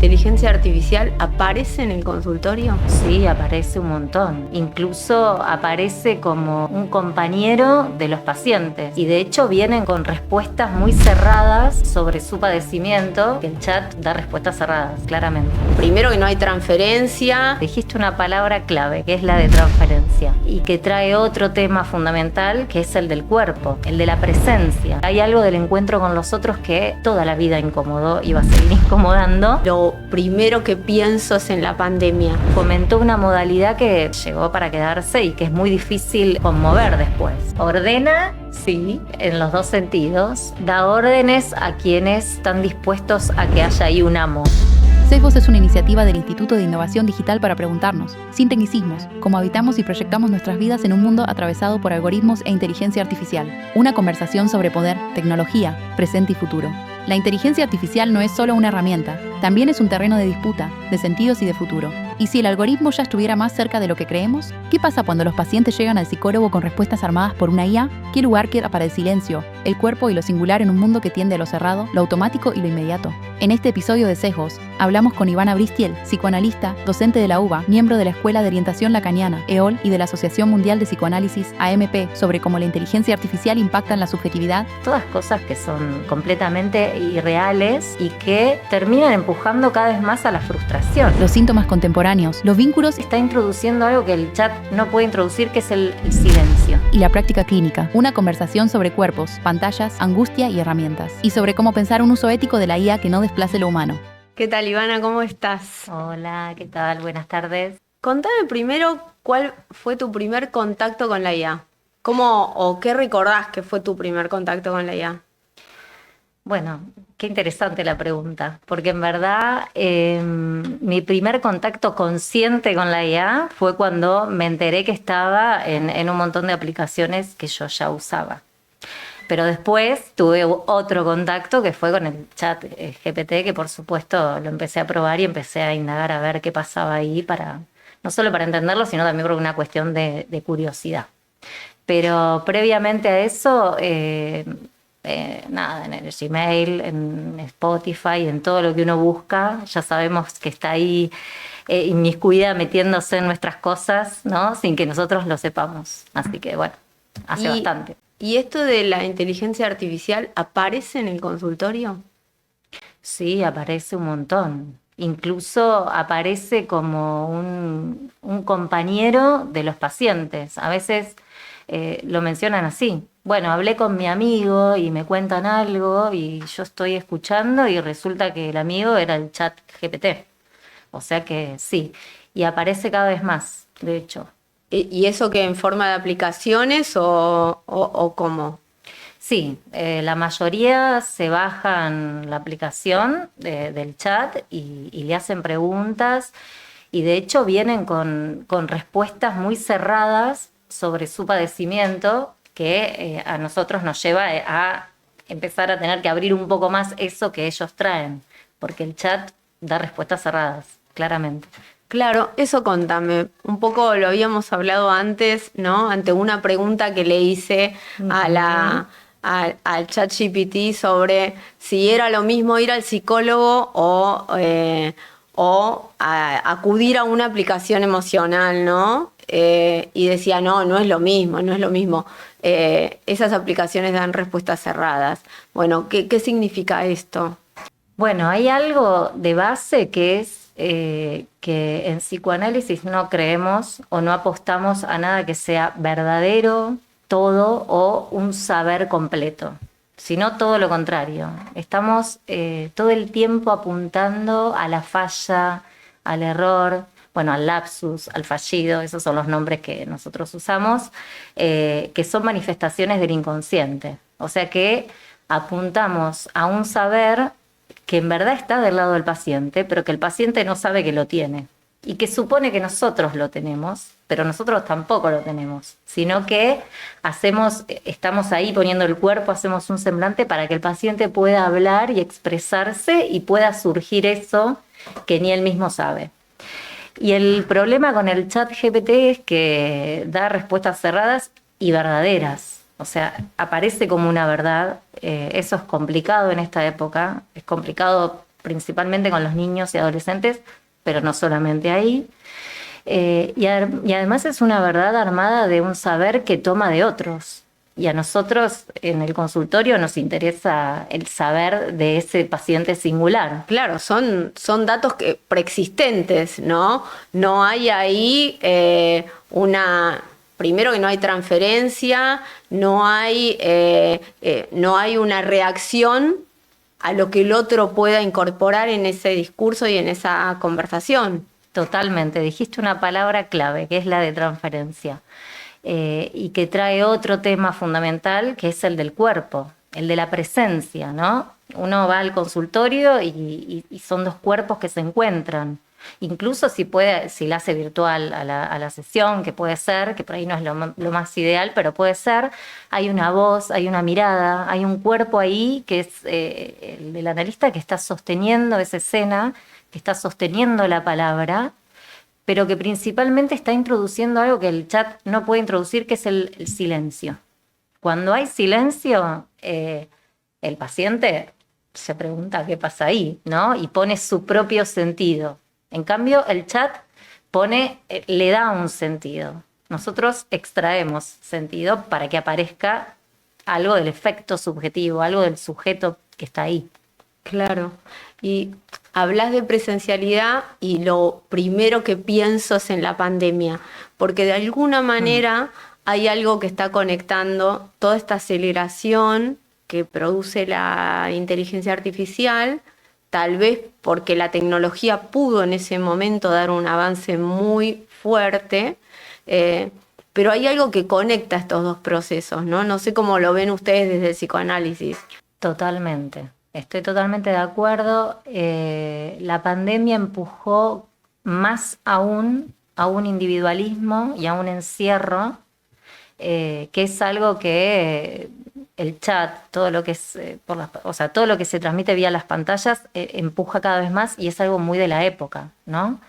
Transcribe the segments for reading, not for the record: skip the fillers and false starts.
inteligencia artificial aparece en el consultorio? Sí, aparece un montón. Incluso aparece como un compañero de los pacientes. Y de hecho vienen con respuestas muy cerradas sobre su padecimiento, que el chat da respuestas cerradas, claramente. Primero, que no hay transferencia. Dijiste una palabra clave, que es la de transferencia, y que trae otro tema fundamental, que es el del cuerpo, el de la presencia. Hay algo del encuentro con los otros que toda la vida incomodó y va a seguir incomodando. Lo primero que pienso es en la pandemia. Fomentó una modalidad que llegó para quedarse y que es muy difícil conmover después. Ordena, sí, en los dos sentidos. Da órdenes a quienes están dispuestos a que haya ahí un amo. Sesgos es una iniciativa del Instituto de Innovación Digital para preguntarnos, sin tecnicismos, cómo habitamos y proyectamos nuestras vidas en un mundo atravesado por algoritmos e inteligencia artificial. Una conversación sobre poder, tecnología, presente y futuro. La inteligencia artificial no es solo una herramienta, también es un terreno de disputa, de sentidos y de futuro. ¿Y si el algoritmo ya estuviera más cerca de lo que creemos? ¿Qué pasa cuando los pacientes llegan al psicólogo con respuestas armadas por una IA? ¿Qué lugar queda para el silencio, el cuerpo y lo singular en un mundo que tiende a lo cerrado, lo automático y lo inmediato? En este episodio de Sesgos, hablamos con Ivana Bristiel, psicoanalista, docente de la UBA, miembro de la Escuela de Orientación Lacaniana, EOL, y de la Asociación Mundial de Psicoanálisis, AMP, sobre cómo la inteligencia artificial impacta en la subjetividad. Todas cosas que son completamente irreales y que terminan empujando cada vez más a la frustración. Los síntomas contemporáneos, los vínculos Está introduciendo algo que el chat no puede introducir, que es el silencio. y la práctica clínica. Una conversación sobre cuerpos, pantallas, angustia y herramientas. Y sobre cómo pensar un uso ético de la IA que no desplace lo humano. ¿Qué tal, Ivana? ¿Cómo estás? Hola, ¿qué tal? Buenas tardes. Contame primero cuál fue tu primer contacto con la IA. ¿Cómo o qué recordás que fue tu primer contacto con la IA? Bueno, qué interesante la pregunta, porque en verdad mi primer contacto consciente con la IA fue cuando me enteré que estaba en un montón de aplicaciones que yo ya usaba. Pero después tuve otro contacto que fue con el chat GPT, que por supuesto lo empecé a probar y empecé a indagar a ver qué pasaba ahí, no solo para entenderlo, sino también por una cuestión de curiosidad. Pero previamente a eso, nada, en el Gmail, en Spotify, en todo lo que uno busca, ya sabemos que está ahí inmiscuida, metiéndose en nuestras cosas, ¿no? Sin que nosotros lo sepamos. Así que bueno, hace bastante. ¿Y esto de la inteligencia artificial aparece en el consultorio? Sí, aparece un montón. Incluso aparece como un compañero de los pacientes. A veces lo mencionan así. Bueno, hablé con mi amigo y me cuentan algo y yo estoy escuchando y resulta que el amigo era el chat GPT. O sea que sí, y aparece cada vez más, de hecho. ¿Y eso que en forma de aplicaciones o cómo? Sí, la mayoría se bajan la aplicación del chat y le hacen preguntas y de hecho vienen con respuestas muy cerradas sobre su padecimiento que a nosotros nos lleva a empezar a tener que abrir un poco más eso que ellos traen, porque el chat da respuestas cerradas, claramente. Claro, eso contame. Un poco lo habíamos hablado antes, ¿no? Ante una pregunta que le hice al ChatGPT sobre si era lo mismo ir al psicólogo o acudir a una aplicación emocional, ¿no? Y decía, no es lo mismo, no es lo mismo. Esas aplicaciones dan respuestas cerradas. Bueno, ¿qué significa esto? Bueno, hay algo de base que es que en psicoanálisis no creemos o no apostamos a nada que sea verdadero, todo o un saber completo, sino todo lo contrario. Estamos todo el tiempo apuntando a la falla, al error, bueno, al lapsus, al fallido, esos son los nombres que nosotros usamos, que son manifestaciones del inconsciente. O sea que apuntamos a un saber que en verdad está del lado del paciente, pero que el paciente no sabe que lo tiene y que supone que nosotros lo tenemos, pero nosotros tampoco lo tenemos, sino que estamos ahí poniendo el cuerpo, hacemos un semblante para que el paciente pueda hablar y expresarse y pueda surgir eso que ni él mismo sabe. Y el problema con el chat GPT es que da respuestas cerradas y verdaderas. O sea, aparece como una verdad. Eso es complicado en esta época. Es complicado principalmente con los niños y adolescentes, pero no solamente ahí. Y además es una verdad armada de un saber que toma de otros. Y a nosotros en el consultorio nos interesa el saber de ese paciente singular. Claro, son datos preexistentes, ¿no? No hay ahí primero que no hay transferencia, no hay una reacción a lo que el otro pueda incorporar en ese discurso y en esa conversación. Totalmente, dijiste una palabra clave, que es la de transferencia. Y que trae otro tema fundamental, que es el del cuerpo, el de la presencia, ¿no? Uno va al consultorio y son dos cuerpos que se encuentran. Incluso si la hace virtual a la sesión, que puede ser, que por ahí no es lo más ideal, pero puede ser, hay una voz, hay una mirada, hay un cuerpo ahí que es el del analista que está sosteniendo esa escena, que está sosteniendo la palabra, pero que principalmente está introduciendo algo que el chat no puede introducir, que es el silencio. Cuando hay silencio, el paciente se pregunta qué pasa ahí, ¿no? Y pone su propio sentido. En cambio, el chat le da un sentido. Nosotros extraemos sentido para que aparezca algo del efecto subjetivo, algo del sujeto que está ahí. Claro. Y hablas de presencialidad y lo primero que pienso es en la pandemia, porque de alguna manera hay algo que está conectando toda esta aceleración que produce la inteligencia artificial, tal vez porque la tecnología pudo en ese momento dar un avance muy fuerte, pero hay algo que conecta estos dos procesos, ¿no? No sé cómo lo ven ustedes desde el psicoanálisis. Totalmente. Estoy totalmente de acuerdo. La pandemia empujó más aún a un individualismo y a un encierro, que es algo que el chat, todo lo que es todo lo que se transmite vía las pantallas, empuja cada vez más, y es algo muy de la época, ¿no?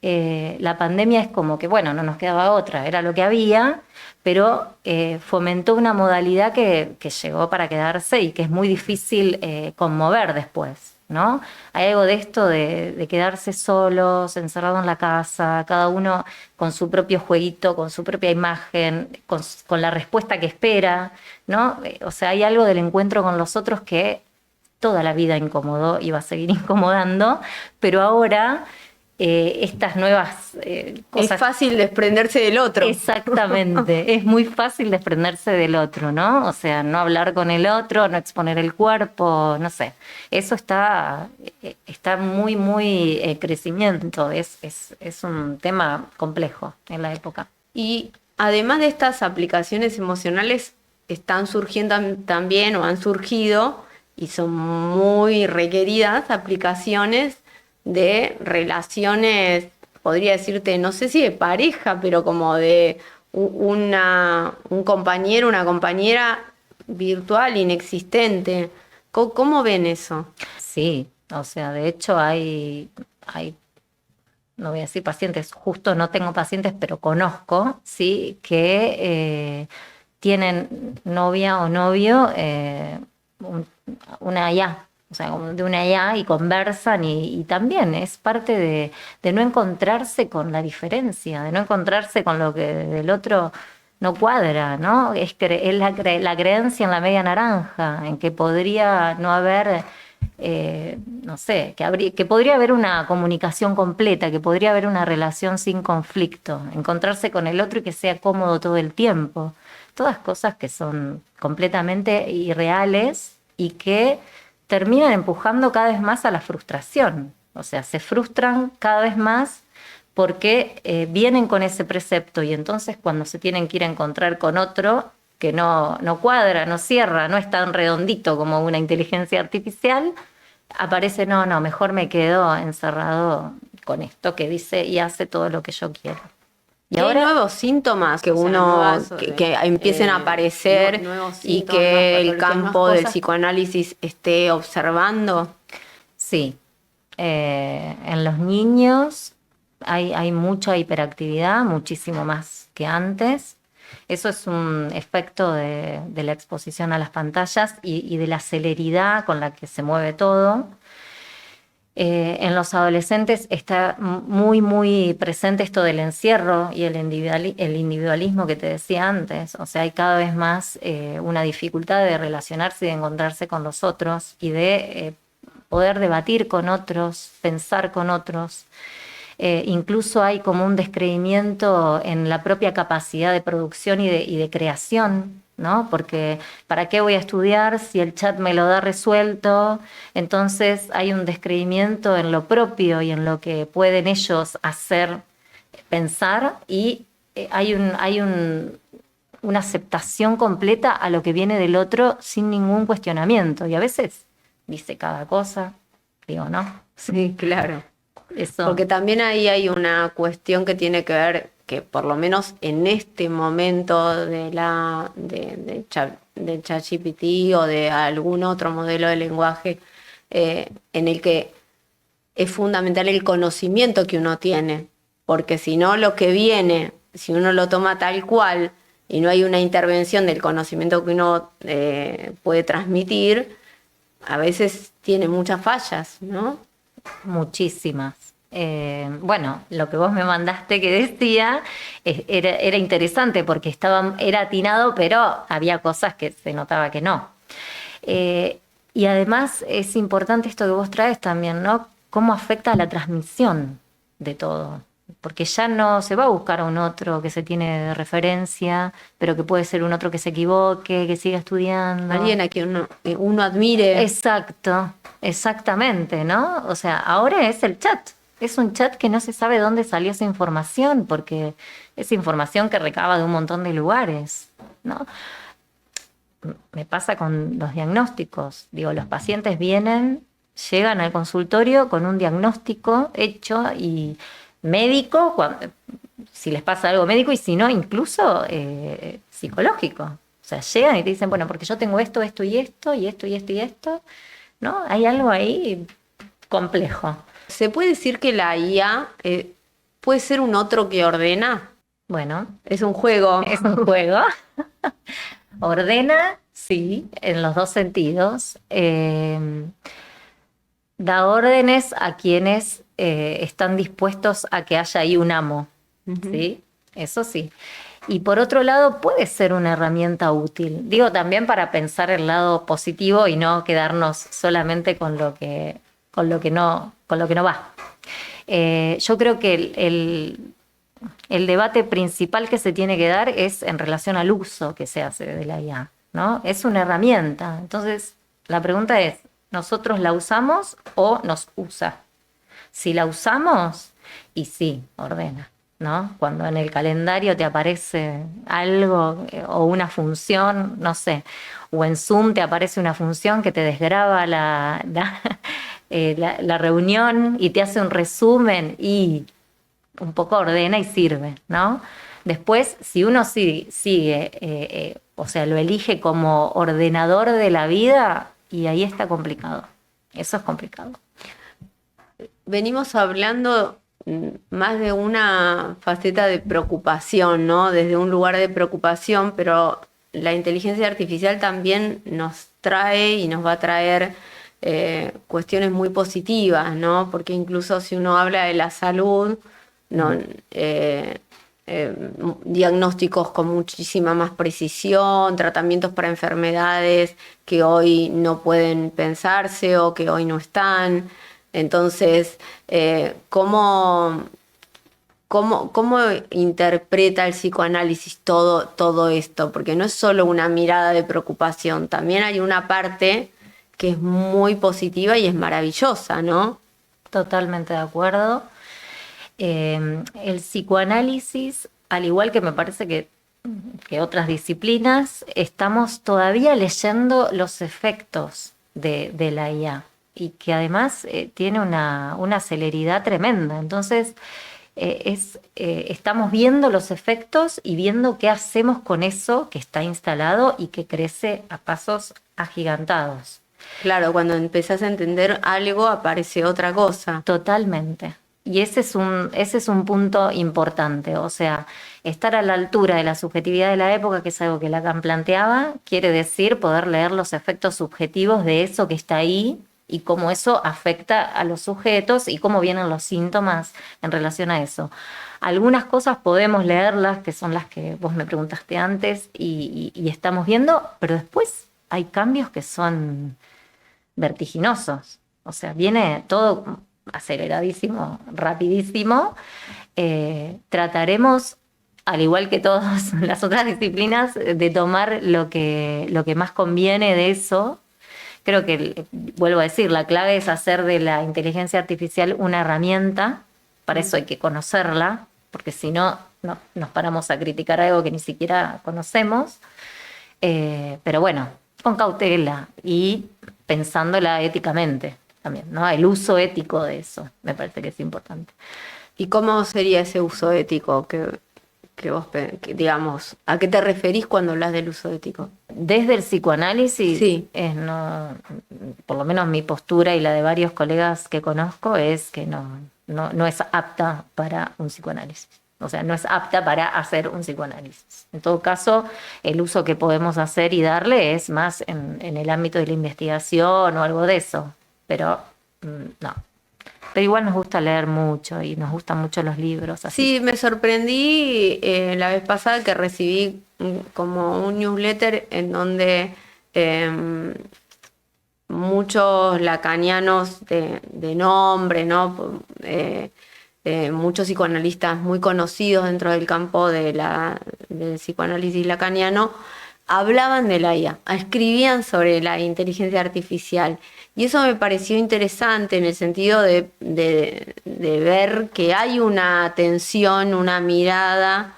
La pandemia es como que, bueno, no nos quedaba otra, era lo que había, pero fomentó una modalidad que llegó para quedarse y que es muy difícil conmover después, ¿no? Hay algo de esto de quedarse solos, encerrados en la casa, cada uno con su propio jueguito, con su propia imagen, con la respuesta que espera, ¿no? O sea, hay algo del encuentro con los otros que toda la vida incomodó y va a seguir incomodando, pero ahora estas nuevas cosas... Es fácil desprenderse del otro. Exactamente, es muy fácil desprenderse del otro, ¿no? O sea, no hablar con el otro, no exponer el cuerpo, no sé. Eso está muy, muy crecimiento, es un tema complejo en la época. Y además de estas aplicaciones emocionales, están surgiendo también, o han surgido, y son muy requeridas, aplicaciones de relaciones, podría decirte, no sé si de pareja, pero como de un compañero, una compañera virtual, inexistente. ¿Cómo ven eso? Sí, o sea, de hecho hay, no voy a decir pacientes, justo no tengo pacientes, pero conozco, sí, que tienen novia o novio, una IA. O sea, como de una IA, y conversan, y también es parte de no encontrarse con la diferencia, de no encontrarse con lo que del otro no cuadra, ¿no? Es la creencia en la media naranja, en que podría no haber, no sé, que podría haber una comunicación completa, que podría haber una relación sin conflicto, encontrarse con el otro y que sea cómodo todo el tiempo. Todas cosas que son completamente irreales y que terminan empujando cada vez más a la frustración. O sea, se frustran cada vez más porque vienen con ese precepto, y entonces cuando se tienen que ir a encontrar con otro que no cuadra, no cierra, no es tan redondito como una inteligencia artificial, aparece, no, mejor me quedo encerrado con esto que dice y hace todo lo que yo quiero. Y ahora hay nuevos síntomas que que empiecen a aparecer y que el campo del psicoanálisis esté observando. Sí, en los niños hay mucha hiperactividad, muchísimo más que antes. Eso es un efecto de la exposición a las pantallas y de la celeridad con la que se mueve todo. En los adolescentes está muy, muy presente esto del encierro y el individualismo que te decía antes. O sea, hay cada vez más una dificultad de relacionarse y de encontrarse con los otros y de poder debatir con otros, pensar con otros. Incluso hay como un descreimiento en la propia capacidad de producción y de creación, ¿no? Porque ¿para qué voy a estudiar si el chat me lo da resuelto? Entonces hay un descreimiento en lo propio y en lo que pueden ellos hacer, pensar, y una aceptación completa a lo que viene del otro sin ningún cuestionamiento. Y a veces dice cada cosa, digo, ¿no? Sí, claro. Eso. Porque también ahí hay una cuestión que tiene que ver, que por lo menos en este momento de del ChatGPT o de algún otro modelo de lenguaje, en el que es fundamental el conocimiento que uno tiene, porque si no, lo que viene, si uno lo toma tal cual y no hay una intervención del conocimiento que uno puede transmitir, a veces tiene muchas fallas, ¿no? Muchísimas. Bueno, lo que vos me mandaste que decía era interesante porque era atinado, pero había cosas que se notaba que no. Y además es importante esto que vos traes también, ¿no? Cómo afecta a la transmisión de todo. Porque ya no se va a buscar a un otro que se tiene de referencia, pero que puede ser un otro que se equivoque, que siga estudiando. Alguien a quien uno admire. Exacto, exactamente, ¿no? O sea, ahora es el chat. Es un chat que no se sabe dónde salió esa información, porque es información que recaba de un montón de lugares, ¿no? Me pasa con los diagnósticos. Digo, los pacientes llegan al consultorio con un diagnóstico hecho y médico, si les pasa algo médico, y si no, incluso psicológico. O sea, llegan y te dicen, bueno, porque yo tengo esto, esto y esto, y esto y esto y esto, ¿no? Hay algo ahí complejo. ¿Se puede decir que la IA puede ser un otro que ordena? Bueno, Es un juego. es un juego. Ordena, sí, en los dos sentidos. Da órdenes a quienes están dispuestos a que haya ahí un amo, ¿sí? Eso sí. Y por otro lado, puede ser una herramienta útil. Digo, también para pensar el lado positivo y no quedarnos solamente con lo que no va. Yo creo que el debate principal que se tiene que dar es en relación al uso que se hace de la IA, ¿no? Es una herramienta. Entonces, la pregunta es, ¿nosotros la usamos o nos usa? Si la usamos, y sí, ordena, ¿no? Cuando en el calendario te aparece algo o una función, no sé, o en Zoom te aparece una función que te desgraba la reunión y te hace un resumen y un poco ordena y sirve, ¿no? Después, si uno sigue, o sea, lo elige como ordenador de la vida, y ahí está complicado. Eso es complicado. Venimos hablando más de una faceta de preocupación, ¿no? Desde un lugar de preocupación, pero la inteligencia artificial también nos trae y nos va a traer cuestiones muy positivas, ¿no? Porque incluso si uno habla de la salud, ¿no? Diagnósticos con muchísima más precisión, tratamientos para enfermedades que hoy no pueden pensarse o que hoy no están. Entonces, ¿cómo interpreta el psicoanálisis todo esto? Porque no es solo una mirada de preocupación, también hay una parte que es muy positiva y es maravillosa, ¿no? Totalmente de acuerdo. El psicoanálisis, al igual que me parece que otras disciplinas, estamos todavía leyendo los efectos de la IA, y que además tiene una celeridad tremenda. Entonces, estamos viendo los efectos y viendo qué hacemos con eso que está instalado y que crece a pasos agigantados. Claro, cuando empezás a entender algo aparece otra cosa. Totalmente. Y ese es un punto importante. O sea, estar a la altura de la subjetividad de la época, que es algo que Lacan planteaba, quiere decir poder leer los efectos subjetivos de eso que está ahí y cómo eso afecta a los sujetos y cómo vienen los síntomas en relación a eso. Algunas cosas podemos leerlas, que son las que vos me preguntaste antes, y estamos viendo, pero después hay cambios que son vertiginosos. O sea, viene todo aceleradísimo, rapidísimo. Trataremos, al igual que todas las otras disciplinas, de tomar lo que más conviene de eso. Creo que, vuelvo a decir, la clave es hacer de la inteligencia artificial una herramienta. Para eso hay que conocerla, porque si no, no nos paramos a criticar algo que ni siquiera conocemos. Pero bueno, con cautela y pensándola éticamente también, ¿no? El uso ético de eso me parece que es importante. ¿Y cómo sería ese uso ético que vos, digamos, a qué te referís cuando hablas del uso ético? Desde el psicoanálisis, sí. Por lo menos mi postura y la de varios colegas que conozco es que no es apta para un psicoanálisis. O sea, no es apta para hacer un psicoanálisis. En todo caso, el uso que podemos hacer y darle es más en el ámbito de la investigación o algo de eso. Pero no. Pero igual nos gusta leer mucho y nos gustan mucho los libros. Así. Sí, me sorprendí la vez pasada que recibí como un newsletter en donde muchos lacanianos de nombre, ¿no? Muchos psicoanalistas muy conocidos dentro del campo del psicoanálisis lacaniano hablaban de la IA, escribían sobre la inteligencia artificial. Y eso me pareció interesante en el sentido de ver que hay una atención, una mirada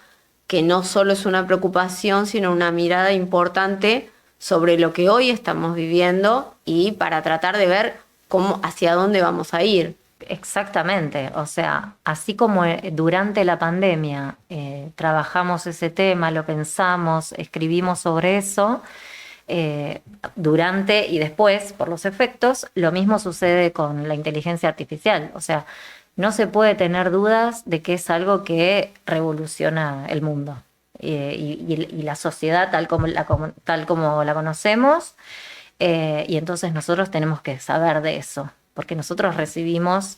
que no solo es una preocupación, sino una mirada importante sobre lo que hoy estamos viviendo y para tratar de ver hacia dónde vamos a ir. Exactamente, o sea, así como durante la pandemia trabajamos ese tema, lo pensamos, escribimos sobre eso, durante y después, por los efectos, lo mismo sucede con la inteligencia artificial. O sea, no se puede tener dudas de que es algo que revoluciona el mundo y la sociedad tal como la conocemos, y entonces nosotros tenemos que saber de eso. Porque nosotros recibimos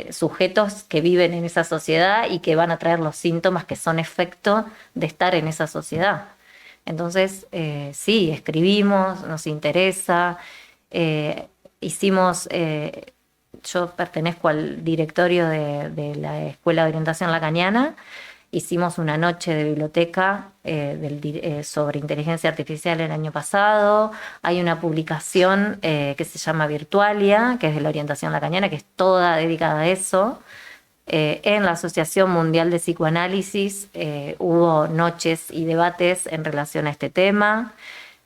sujetos que viven en esa sociedad y que van a traer los síntomas que son efecto de estar en esa sociedad. Entonces, sí, escribimos, nos interesa, yo pertenezco al directorio de la Escuela de Orientación Lacaniana. Hicimos una noche de biblioteca sobre inteligencia artificial el año pasado. Hay una publicación que se llama Virtualia, que es de la orientación lacaniana, que es toda dedicada a eso. En la Asociación Mundial de Psicoanálisis hubo noches y debates en relación a este tema.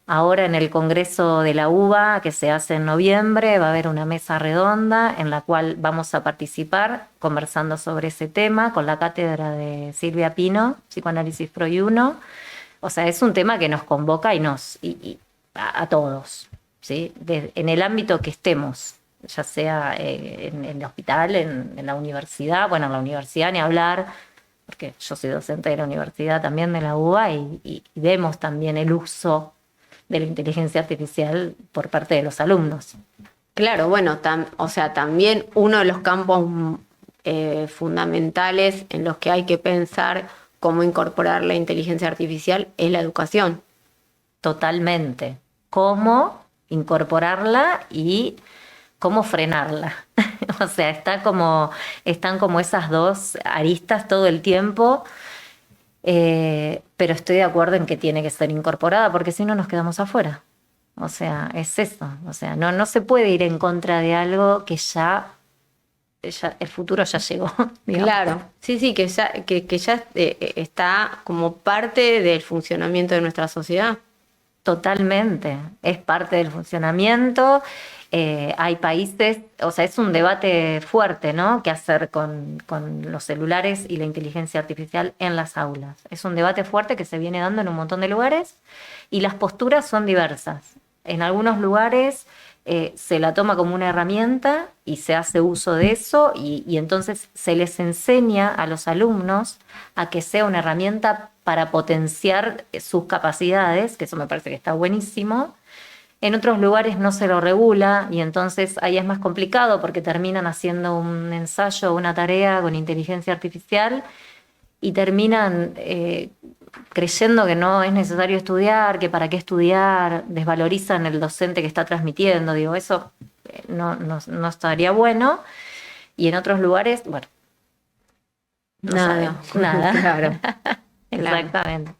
Ahora en el Congreso de la UBA, que se hace en noviembre, va a haber una mesa redonda en la cual vamos a participar conversando sobre ese tema con la cátedra de Silvia Pino, Psicoanálisis Pro y Uno. O sea, es un tema que nos convoca a todos, ¿sí? En el ámbito que estemos, ya sea en el hospital, en la universidad, bueno, en la universidad ni hablar, porque yo soy docente de la universidad también de la UBA y vemos también el uso de la inteligencia artificial por parte de los alumnos. Claro, bueno, también uno de los campos fundamentales en los que hay que pensar cómo incorporar la inteligencia artificial es la educación. Totalmente. Cómo incorporarla y cómo frenarla. O sea, están como esas dos aristas todo el tiempo. Pero estoy de acuerdo en que tiene que ser incorporada porque si no nos quedamos afuera. O sea, es eso. O sea, no se puede ir en contra de algo que ya el futuro ya llegó. Digamos. Claro, sí, que ya está como parte del funcionamiento de nuestra sociedad. Totalmente, es parte del funcionamiento. Hay países, o sea, es un debate fuerte, ¿no? ¿Qué hacer con los celulares y la inteligencia artificial en las aulas? Es un debate fuerte que se viene dando en un montón de lugares y las posturas son diversas. En algunos lugares se la toma como una herramienta y se hace uso de eso y entonces se les enseña a los alumnos a que sea una herramienta para potenciar sus capacidades, que eso me parece que está buenísimo. En otros lugares no se lo regula y entonces ahí es más complicado porque terminan haciendo un ensayo o una tarea con inteligencia artificial y terminan creyendo que no es necesario estudiar, que para qué estudiar, desvalorizan el docente que está transmitiendo. Digo, eso no estaría bueno. Y en otros lugares, bueno, no sabemos nada. Claro. Exactamente.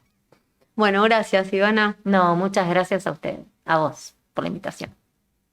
Bueno, gracias, Ivana. No, muchas gracias a usted, a vos, por la invitación.